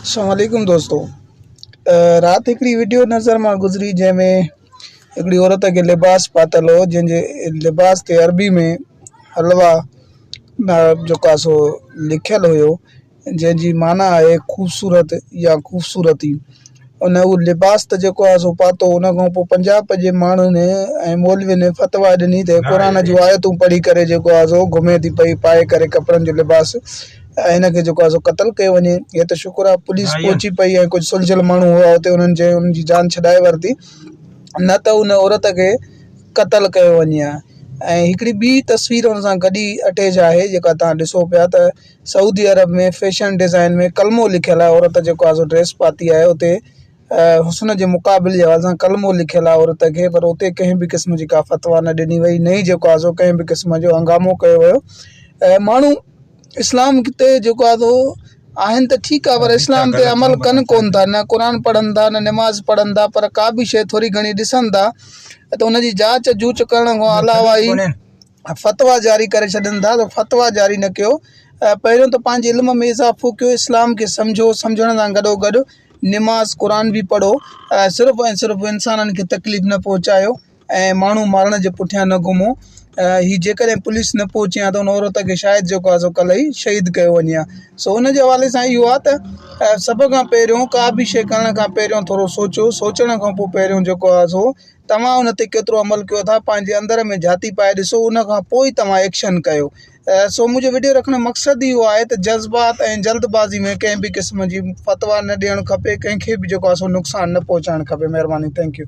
अस्सलामुअलैकुम दोस्तों। रात हिकिड़ी वीडियो नज़र मां गुज़री जंहिंमें हिकिड़ी औरत खे लिबास पातल हो, जंहिंजे लिबास ते अरबी में हलवा जेको आहे सो लिखियल हुयो, जंहिंजी माना आहे ख़ूबसूरत या ख़ूबसूरती। उहो लिबास त जेको आहे सो पातो, उन खां पोइ पंजाब जे माण्हुनि ऐं मौलवियुनि ने फतवा ॾिनी त क़ुर जूं आयतूं पढ़ी करे जेको आहे सो घुमे थी पई पाए करे कपिड़नि जो लिबास, हिनखे जेको आहे सो क़तल कयो वञे। हे त शुक्र आहे पुलिस पहुची पई ऐं कुझु सुलझियल माण्हू हुआ हुते, उन्हनि जी जान छॾाए वरिती, न त उन औरत खे क़तल कयो वञे हा। ऐं हिकिड़ी ॿी तस्वीर हुन सां गॾु अटैच आहे जेका तव्हां ॾिसो पिया त सऊदी अरब में फैशन डिज़ाइन में कलमो लिखियल आहे। औरत जेको आहे सो ड्रेस पाती आहे, उते हुस्न जे मुक़ाबिल जे हवाले सां कलमो लिखियल आहे औरत खे, पर उते कंहिं बि क़िस्म जी का फतवा न ॾिनी वई, न ई जेको आहे सो कंहिं बि क़िस्म जो हंगामो कयो वियो। ऐं माण्हू इस्लाम ते जेको आहे सो आहिनि त ठीकु आहे, पर इस्लाम ते अमल कनि कोन था, न क़ुर पढ़नि था, न निमाज़ पढ़नि था, पर का बि शइ थोरी घणी ॾिसनि था त उनजी जांच जूच करण खां अलावा ई फतवा जारी करे छॾनि था। त फतवा जारी न कयो, पहिरियों त पंहिंजे इल्म में इज़ाफ़ो कयो, इस्लाम खे सम्झो, सम्झण सां गॾोगॾु निमाज़ क़ुर बि पढ़ो, सिर्फ़ु ऐं सिर्फ़ु इंसाननि खे तकलीफ़ न पहुचायो ऐं माण्हू मारण जे पुठियां न घुमो। ही जेकॾहिं पुलिस न पहुची आहे त उन औरत खे शायदि जेको आहे सो कल्ह ई शहीद कयो वञे हा। सो उन जे हवाले सां इहो आहे त सभ खां पहिरियों का बि शइ करण खां पहिरियों थोरो सोचो, सोचण खां पोइ पहिरियों जेको आहे सो तव्हां उन ते केतिरो अमल कयो था, पंहिंजे अंदर में जाती पाए ॾिसो, उन खां पोइ तव्हां एक्शन कयो। सो मुंहिंजो वीडियो रखण जो मक़सदु इहो आहे त जज़्बात ऐं जल्दबाज़ी में कंहिं बि क़िस्म जी फतवा न ॾियणु खपे, कंहिंखे बि जेको आहे सो नुक़सानु न पहुचाइणु खपे। महिरबानी, थैंक यू।